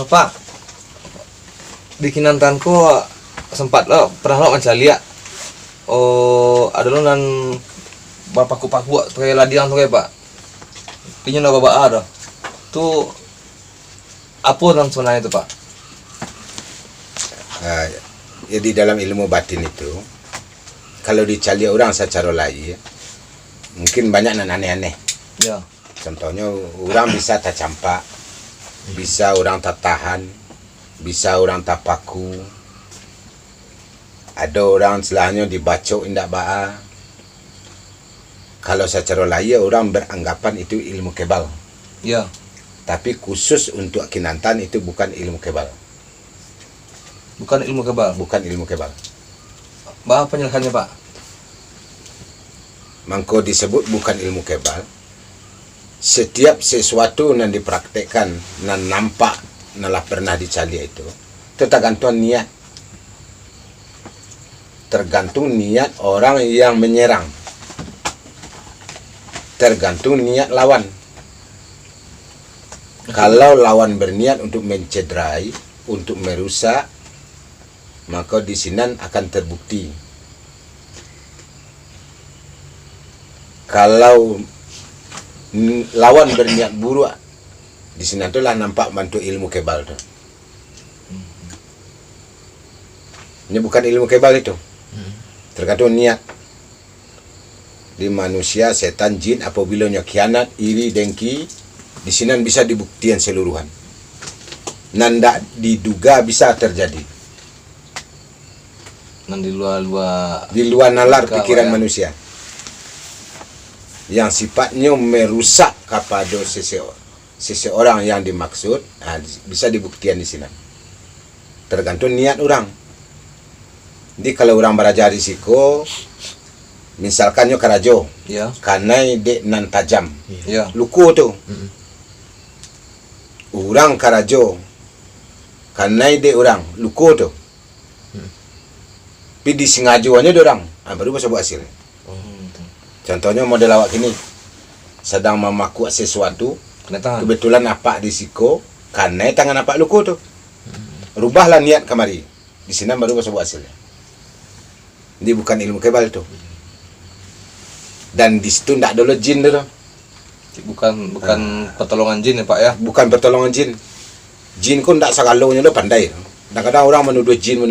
Pak. Di Kinantanku sempat lah pernah lo macam lihat. Oh, ada lo nan paku-paku pakai ladiang tu kayak Pak. Pinya nak bawa ada. Tu apa nam sebenarnya itu Pak? Jadi dalam ilmu batin itu kalau dicari orang secara lain mungkin banyak nan aneh-aneh. Ya. Contohnya orang bisa tak campak, bisa orang tak tahan, bisa orang tak paku. Ada orang selahnya dibacok indak ba'a. Kalau secara lain orang beranggapan itu ilmu kebal. Ya. Tapi khusus untuk Kinantan itu bukan ilmu kebal. Bukan ilmu kebal. Bukan ilmu kebal. Apa penjelasannya Pak? Mangko disebut bukan ilmu kebal. Setiap sesuatu yang dipraktekkan, yang nampak, nalah pernah dicari itu tergantung niat. Tergantung niat orang yang menyerang. Tergantung niat lawan. Kalau lawan berniat untuk mencederai, untuk merusak, maka di sini akan terbukti. Kalau lawan berniat buruk, di sini itulah nampak bantu ilmu kebal tu. Ini bukan ilmu kebal itu. Tergantung niat. Di manusia, setan, jin, apabila khianat, iri, dengki, di sini bisa dibuktikan seluruhan. Nanda diduga bisa terjadi. Nan di luar Di luar nalar Duga, pikiran ya. manusia. Yang sifatnya merusak kepada seseorang yang dimaksud, bisa dibuktikan di sini. Tergantung niat orang. Jadi kalau orang belajar risiko, misalkannya karajo, Ya. kanai dek nan tajam, Ya. luku tu. Orang karajo, kanai dek orang, luku tu. Tapi disengajuannya orang, baru bisa buat hasil. Contohnya model awak kini, sedang memakuat sesuatu, Kena tahan. kebetulan apa di siko, kanai tangan apa luku tu. Rubahlah niat kemari. Di sini baru bisa buat hasilnya. Ini bukan ilmu kebal itu. Dan di situ tidak ada jin tu. Bukan pertolongan jin ya Pak ya. Bukan pertolongan jin. Jin pun tak sakalunya lo pandai. Kadang-kadang orang menuduh jin.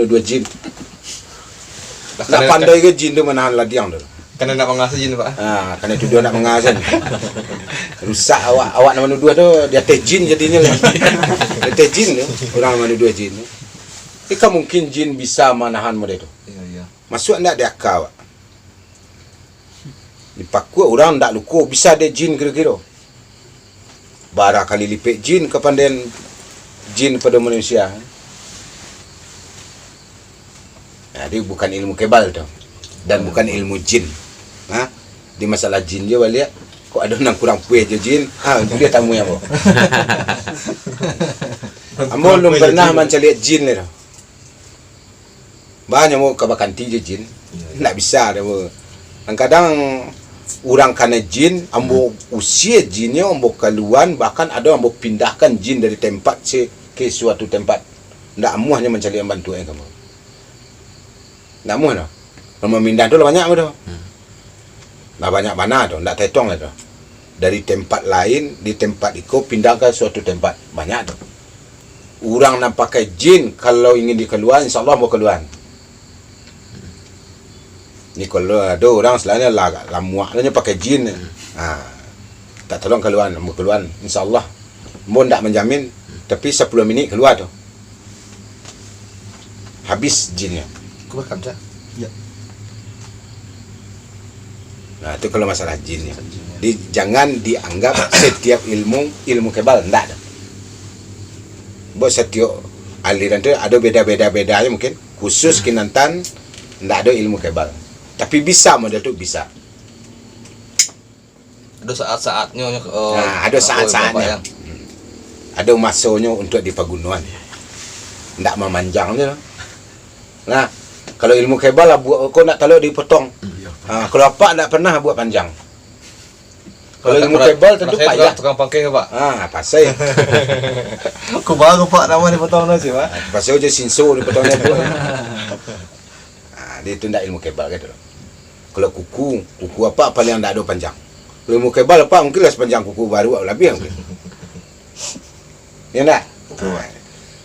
Tak pandai ke jin tu menahan ladiang tu. Karena nak mengasah jin Pak. Karena itu dia nak mengasan. Rusak awak nak menuduh tu dia teh jin jadinya. Dia teh jin tu orang menuduh jin tu. Ika mungkin jin bisa menahan model tu. Iya. Masuk ndak dia akal. Dipaku orang ndak luku bisa dia jin kira-kira. Barangkali lipik jin kepandaian jin pada manusia. Dia bukan ilmu kebal tu. Dan bukan ilmu jin. Di masalah jin je balik. Kok ada orang kurang puas je jin. Itu dia tamu yang apa. Amo belum pernah mencari jin ni tu. Banyak mau kabakanti je jin. Tak bisa dia. Kadang-kadang orang kena jin, ambo usia jinnya ambo keluan, bahkan ada ambo pindahkan jin dari tempat ke suatu tempat. Ndak amuh hanya mencari yang bantu yang kamu. Ndak amuh dah. Kalau memindah tu lah banyak tu. Dah banyak mana tu, ndak tetong lah tu. dari tempat lain, di tempat itu pindah ke suatu tempat. Banyak tuh. Orang nak pakai jin kalau ingin dikeluar, insya Allah mau keluar. Ni kalau ada orang selainnya lamuaknya pakai jin, tak tolong keluar, mau keluar, insya Allah. Mau tak menjamin, tapi 10 minit keluar tuh. Habis jinnya. Aku berkam cak. Ya. Nah itu kalau masalah jinnya. Jangan dianggap setiap ilmu kebal, enggak ada. Buat setiap aliran itu ada beda-bedanya mungkin. Khusus Kinantan enggak ada ilmu kebal. Tapi bisa model itu bisa. Ada saat-saatnya. Ada saat-saatnya. Ada masanya untuk di pagunuan. Enggak memanjangnya. Nah, kalau ilmu kebal lah buat kau nak tahu dipotong. Kalau apa enggak pernah buat panjang. Kalau ilmu kebal tentu payah. Tukang pangke Pak. Pasai. Aku baru Pak nama dipotong nasi Pak. Pasai aja sinso dipotongnya buat. Dia itu enggak ilmu kebal gitu loh. Kalau kuku apa yang enggak ada panjang. Kalau ilmu kebal apa mungkin lah sepanjang kuku baru lebih mungkin. Ya enggak?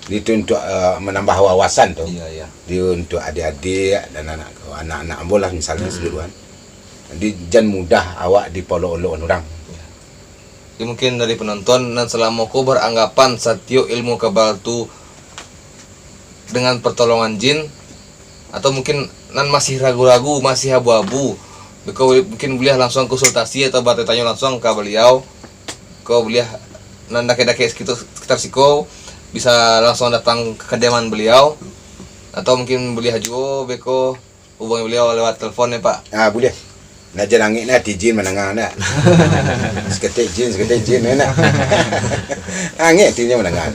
Itu untuk menambah wawasan tuh. Iya. Dia untuk adik-adik dan anak-anak ambolah misalnya seluruhan. Jadi jangan mudah awak dipolok-olok orang. Ya, mungkin dari penonton dan selama kau beranggapan satyo ilmu kebal tu dengan pertolongan jin, atau mungkin nan masih ragu-ragu, masih abu-abu, kau mungkin boleh langsung konsultasi atau bertanya langsung ke beliau. Kau boleh nan dake-dake sekitar siko bisa langsung datang ke kediaman beliau, atau mungkin boleh juga beko hubungi beliau lewat telepon ya Pak. Boleh. Nak jerangit nak tijin menengah nak. Seketik jin nak. Angit tinya menengah.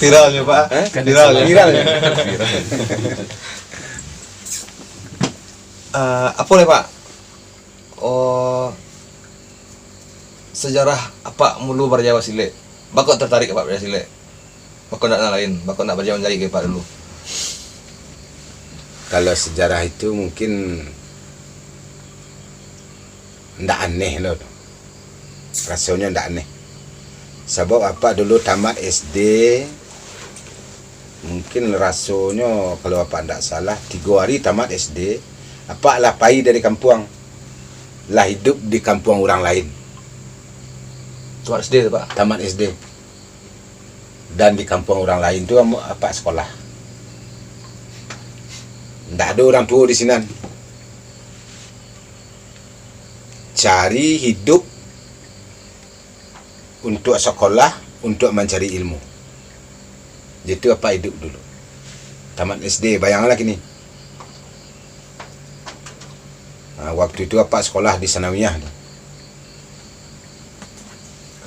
Viralnya Pak. Viralnya. Apa nih Pak? Sejarah apa mulu berjawa sile? Bakok tertarik Pak berjawa sile? Bakok nak lain, bakok nak berjawa jari ke Pak dulu. Kalau sejarah itu mungkin ndak aneh loh. Rasanya ndak aneh. Sebab apa dulu tamat SD mungkin rasanya kalau apa ndak salah 3 hari tamat SD, apa lah pai dari kampung. Lah hidup di kampung orang lain. Tamat SD Pak. Tamat SD. Dan di kampung orang lain tu apa sekolah. Ndak ada orang tua di sini. Cari hidup untuk sekolah, untuk mencari ilmu. Itu apa hidup dulu. Tamat SD, bayanglah kini. Waktu itu apa sekolah di Sanawiyah.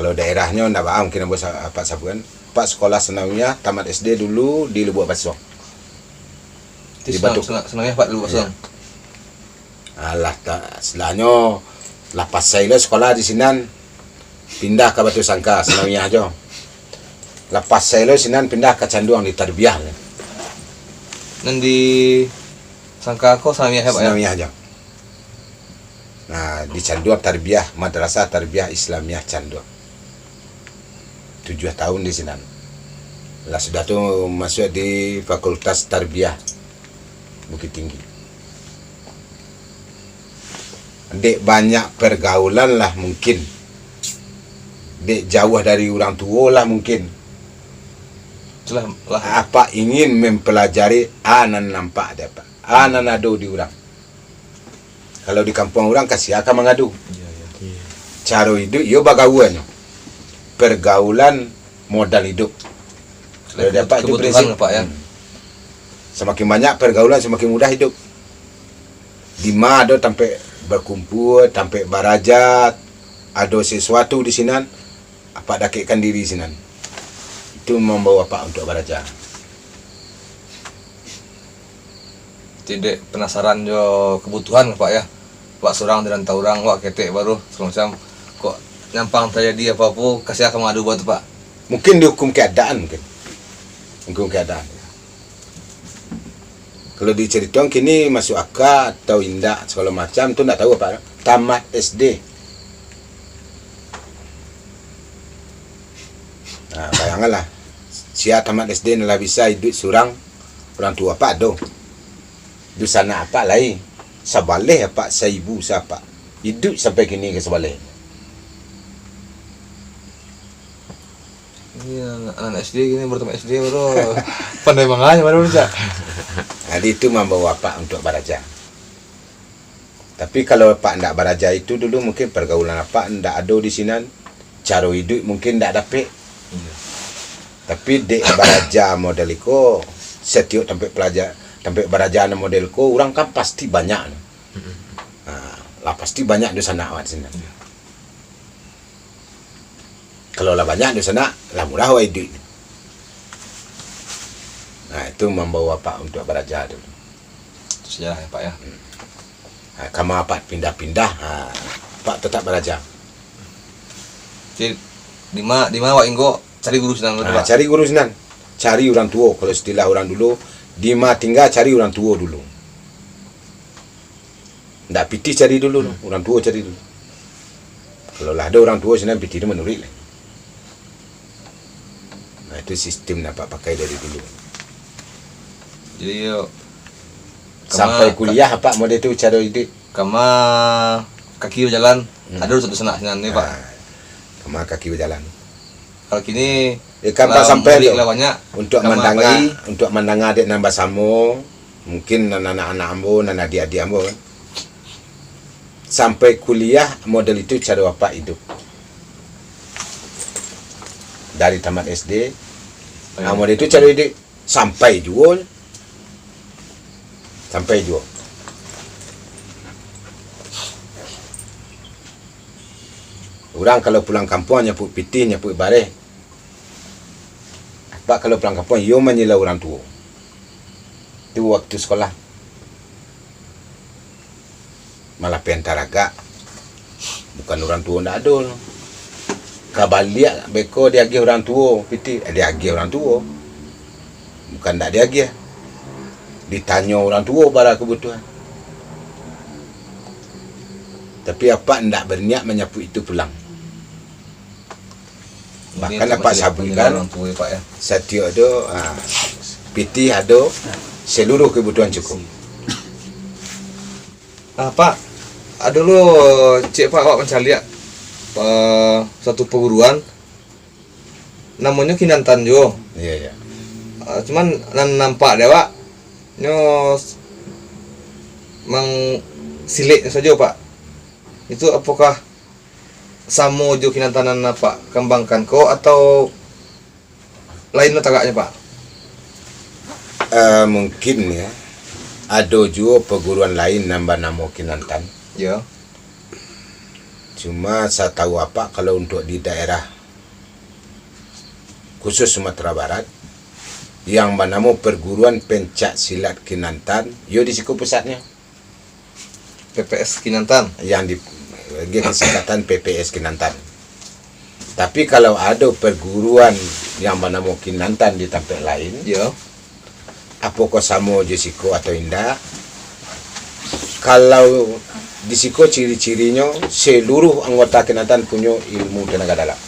Kalau daerahnya ndak paham mungkin apa sabuan. Pak sekolah Sanawiyah tamat SD dulu di Lubuk Basong. Di Batu Sanawiyah Pak Lubuk Basong. Alah tak selanya lepas saya sekolah di Sinan pindah ke Batu Sangka Sanawiyah aja. Lepas saya Sinan pindah ke Canduang di Tarbiyah. Dan di Sangka kok Sanawiyah Pak ya? Sanawiyah aja. Nah, di Canduang Tarbiyah, Madrasah Tarbiyah Islamiyah Canduang. 7 tahun di Sinan. Lah sudah tuh masuk di Fakultas Tarbiyah Bukit Tinggi. Dek banyak pergaulan lah mungkin. Dek jauh dari orang tua lah mungkin. Apa ingin mempelajari anan nampak dapat. Anan ada di orang. Kalau di kampung orang kasih akan mengadu. Cara hidup yo bagawannya. Pergaulan modal hidup. Kalau dapat itu prinsip Pak ya. Semakin banyak pergaulan semakin mudah hidup. Di mana ada sampai berkumpul, sampai barajat, ada sesuatu di sini, apa dakikkan diri di sini. Itu membawa Pak untuk barajat. Tidak penasaran jo kebutuhan Pak ya. Pak seorang dan taurang wak ketek baru semacam kok nyampang terjadi apa-apa kasih akan mengadu buat Pak. Mungkin dihukum keadaan mungkin. Hukum keadaan. Kalau diceritakan kini masuk akal atau indah segala macam tu tak tahu apa. Tamat SD. Bayanganlah. Sia tamat SD nala bisa hidup surang orang tua apa do. Du sana apa lain. Sabaleh apa saibu siapa. Hidup sampai kini ke sabaleh. Ini anak SD gini bertemu SD bro. Pandai banget baru bisa. Jadi itu membawa Pak untuk baraja. Tapi kalau Pak ndak baraja itu dulu mungkin pergaulan Pak ndak ada di sini. Cara hidup mungkin ndak dapat. Tapi dek baraja model itu setiap sampai pelajar sampai baraja model ko orang kan pasti banyak. Lah pasti banyak di sana awak sini. Kalau lah banyak di sana lah murah wa hidup. Nah, itu membawa Pak untuk baraja dulu. Itu sejarah ya Pak ya. Kama Pak pindah-pindah, Pak tetap baraja. Jadi di mana Wak Inggo cari guru senang Pak. Cari guru senang. Cari orang tua. Kalau istilah orang dulu, di mana tinggal cari orang tua dulu. Ndak piti cari dulu, orang tua cari dulu. Kalau lah ada orang tua senang piti itu menurut. Nah, itu sistem Pak pakai dari dulu. Jadi yuk Sampai kuliah Pak model itu cara hidup. Kama kaki berjalan ada satu senak nih Pak. Kama kaki berjalan. Kalau kini Kan Pak sampai tu untuk kama mendengar bayi. untuk mendengar adik nambah samo, mungkin anak-anak ambo, adik-adik ambo kan. Sampai kuliah model itu cara Bapak hidup. Dari tamat SD, model itu cara hidup sampai juga. Sampai juga. Orang kalau pulang kampung nyapuk piti, nyapuk bareh. Pak kalau pulang kampung, yo menyela orang tua. Itu waktu sekolah. Malah pentaraga. Bukan orang tua ndak ada. Kabaliak beko diagih orang tua, piti diagih orang tua. Bukan ndak diagih. Ditanya orang tua pada kebutuhan. Tapi apa ndak berniat menyapu itu pulang. Bahkan apa sabukan ya. setiap ada piti ada seluruh kebutuhan cukup. Pak, ada lo cek Pak awak mencari lihat satu perguruan namanya Kinantan jo. Iya. Cuman nampak dia Pak nyo mang silik saja Pak. Itu apakah samo jo Kinantanan Pak kembangkan ko atau lain letaknya Pak? Mungkin ya. Ada juga perguruan lain nambah nama Kinantan. Ya. Cuma saya tahu apa kalau untuk di daerah khusus Sumatera Barat yang bernama perguruan pencak silat Kinantan, yo di siku pusatnya. PPS Kinantan. Yang di kesingkatan PPS Kinantan. Tapi kalau ada perguruan yang bernama Kinantan di tempat lain, Ya. apakah sama Jessico atau indah? Kalau di situ ciri-cirinya seluruh anggota Kinantan punya ilmu tenaga dalam,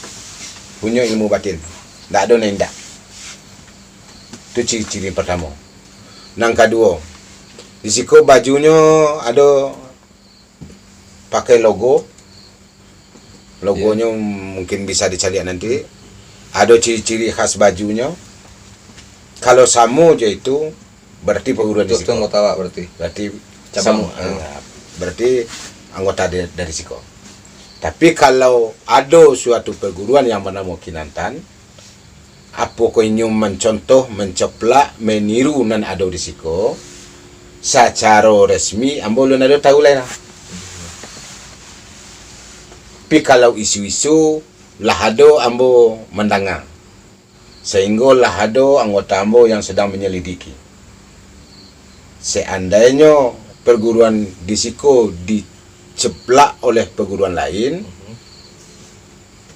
punya ilmu batin, tidak ada nendak. Itu ciri-ciri pertama. Yang kedua, di situ bajunya ada pakai logonya mungkin bisa dicari nanti. Ada ciri-ciri khas bajunya. Kalau samo aja itu berarti perguruan di Itu situ. anggota Pak berarti. Berarti Cabang. berarti anggota dari Siko. Tapi kalau ada suatu perguruan yang bernama Kinantan, apa kau ingin mencontoh, menceplak, meniru nan ada di Siko, secara resmi, ambo lu nado tahu lah. Tapi kalau isu-isu lah ada ambo mendengar, sehingga lah ada anggota ambo yang sedang menyelidiki. Seandainya perguruan di Siko diceplak oleh perguruan lain,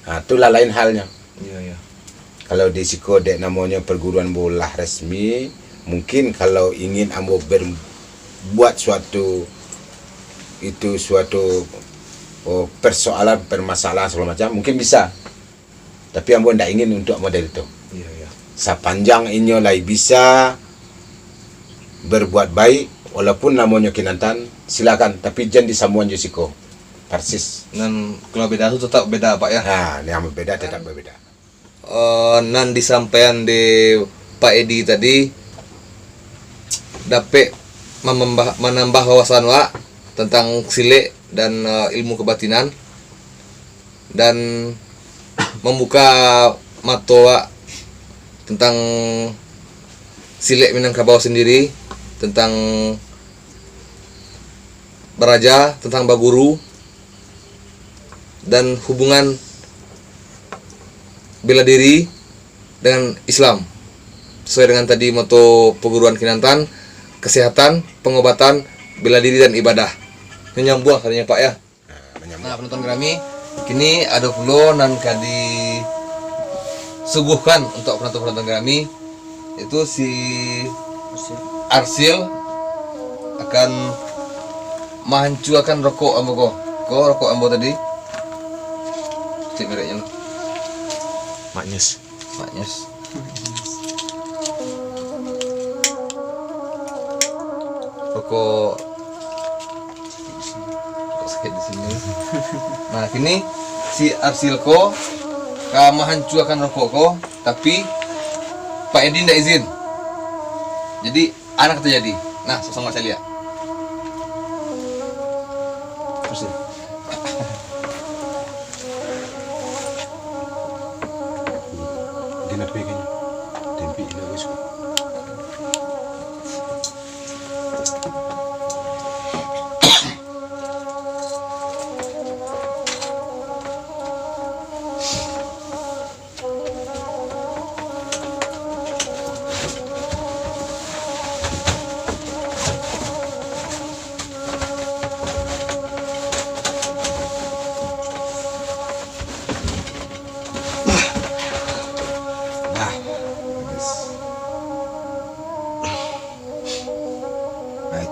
itulah lain halnya. Iya. Kalau di Siko dek namanya perguruan bola resmi, mungkin kalau ingin ambo berbuat suatu persoalan, permasalahan segala macam, mungkin bisa. Tapi ambo ndak ingin untuk model itu. Iya, iya. Sepanjang inyo lai bisa berbuat baik walaupun namanya Kinantan, silakan, tapi jangan disamuan Josiko. Persis. Dan kalau beda itu tetap beda Pak ya. Nah, yang berbeda tetap berbeda. Nan disampaikan di Pak Edi tadi dapat menambah wawasan Wak tentang silek dan ilmu kebatinan dan membuka mata Wak tentang silek Minangkabau sendiri, tentang beraja, tentang baguru dan hubungan bela diri dengan Islam sesuai dengan tadi moto perguruan Kinantan, kesehatan, pengobatan, bela diri dan ibadah. Ini nyambung katanya Pak ya. Nah penonton Gerami, kini ada pula nan kadi suguhkan untuk penonton Gerami itu si Arsil akan menghancurkan rokok ambo ko rokok ambo tadi. Cek mereknya lo. Maknyes. Rokok sakit di sini. Nah, kini si Arsilko menghancurkan rokokku, tapi Pak Edi tidak izin. Jadi anak terjadi. Nah, sama saya lihat. Arsil. Dia nak pegang tempi ini guys.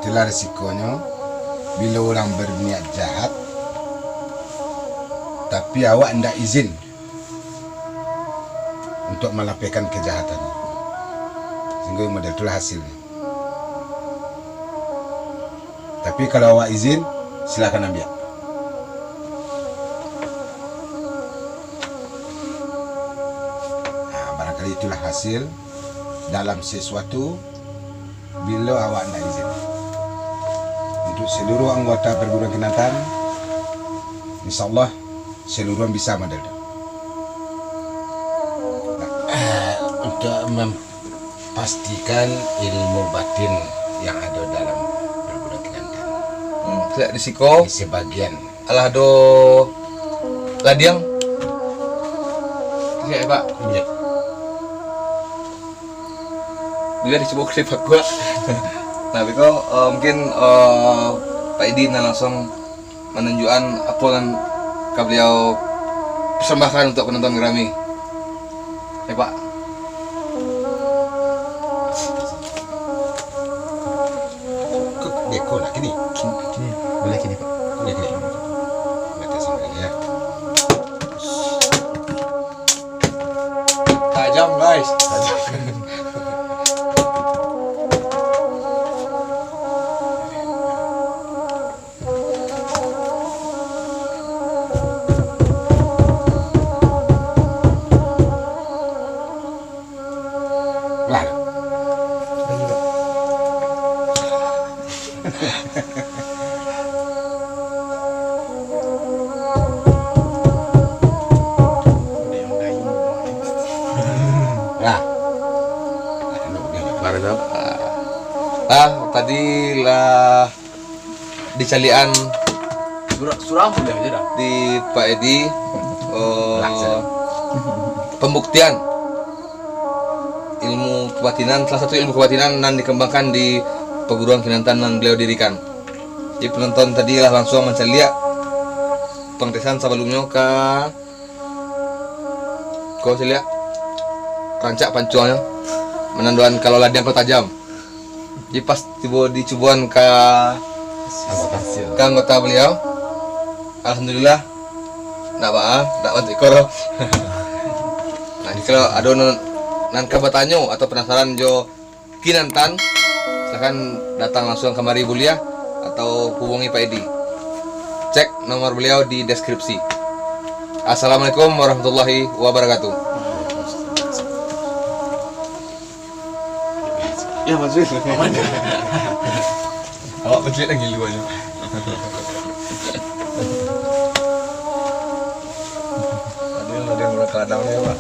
Itulah resikonya bila orang berniat jahat tapi awak tidak izin untuk melampaikan kejahatan, sehingga model itulah hasilnya. Tapi kalau awak izin, silakan ambil. Nah, barangkali itulah hasil dalam sesuatu bila awak tidak izin. Untuk seluruh anggota perguruan Kinantan, insyaallah seluruh bisa model itu. Untuk memastikan ilmu batin yang ada dalam perguruan Kinantan. Tidak risiko. Di sebagian. Alah do ladiang. Iya Pak. Ya. Dia disebut ke Pak gua. Nah, Biko, mungkin Pak Edi langsung menunjukkan apa yang beliau persembahkan untuk penonton Gerami. Ya Pak. Beko nak kini. Boleh kini Pak. Boleh kini. Baca sambil ya. Tajam guys. Lah. Lah. Tadi lah dicalian Suram boleh aja dah. di Pak Edi pembuktian ilmu kebatinan, salah satu ilmu kebatinan yang dikembangkan di perguruan Kinantan yang beliau dirikan. Jadi penonton tadi lah langsung mencari lihat pengetesan sebelumnya ke kau lihat rancak pancuannya menanduan kalau ladiang kau tajam. Jadi pas tiba dicubuan ke anggota beliau, alhamdulillah nak apa, nak bantu koro. Nah, kalau ada nan kabatanyo atau penasaran jo kinantan, silakan datang langsung kemari Bulia atau hubungi Pak Edi. Cek nomor beliau di deskripsi. Assalamualaikum warahmatullahi wabarakatuh. Ya maksudnya. Awak betul lagi luarnya. Ada yang mulai kadang nih, Pak.